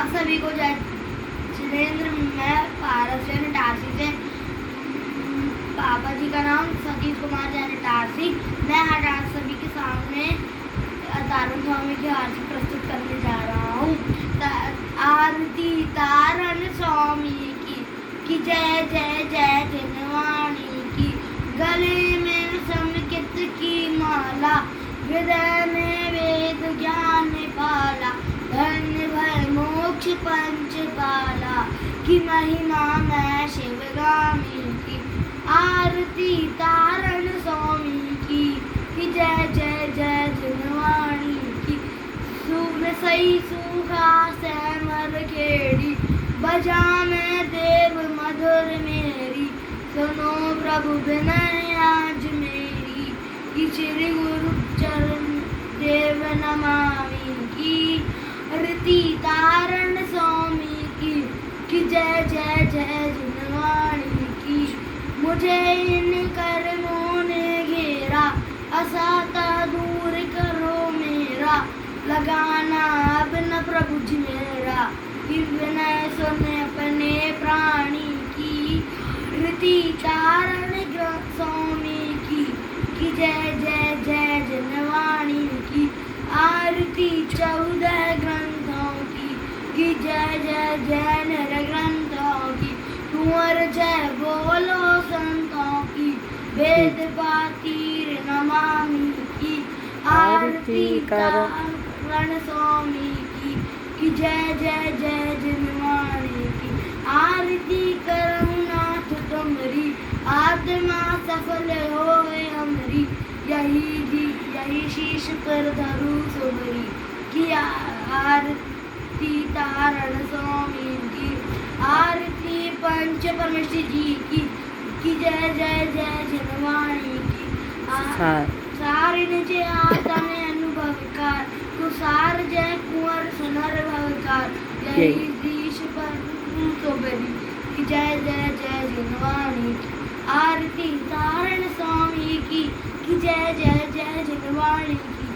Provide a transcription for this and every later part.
आप सभी को जय जितेंद्र। मैं भारत से इटारसी से, पापा जी का नाम सतीश कुमार जैन इटारसी। मैं आज आप सभी के सामने तारण स्वामी की आरती प्रस्तुत करने जा रहा हूँ। आरती तारण स्वामी की जय जय जय जनवाणी की। गले में समकित की माला, हृदय में वेद ज्ञान पाला। धन्य भय मोक्ष पंच पाला, की महिमा मैं शिवगामी की। आरती तारण स्वामी की जय जय जय जनवाणी की। सुन सही सुखा सैमर खेड़ी, बजा में देव मधुर मेरी। सुनो प्रभु विनय आज मेरी, कि श्री गुरु चरण देव नमामि की। आरती तारण स्वामी की जय जय जय जनवाणी की। मुझे इन कर्मों ने घेरा, असाता दूर करो मेरा। लगाना अब न प्रभु जी मेरा, कि विनय सुने अपने प्राणी की। आरती तारण स्वामी की जय जय जय जनवाणी की। आरती 14 ग्रंथों की जय जय जय नर ग्रंथों की। कुंवर जय बोलो संतों की, वेद पातीर नमामि की। आरती तारण स्वामी की जय जय जय जनवाणी की। आरती करूँ नाथ तुमरी, आत्मा सफल होए हमारी। यही शीश पर धरू सुमरी, की आरती तारण स्वामी की। आरती पंच परमेश्वर जी की जय जय जय जनवाणी की। सारे निजे आता है अनुभव कार, तो सार जय कुंवर सुनर भवकार। यही शीश पर सुमरी, की जय जय जय जनवाणी की। आरती तारण स्वामी की जय जय जय जनवाणी की।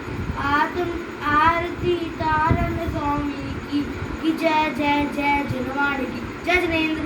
आरती तारण स्वामी की जय जय जय जनवाणी की। जय जितेंद्र।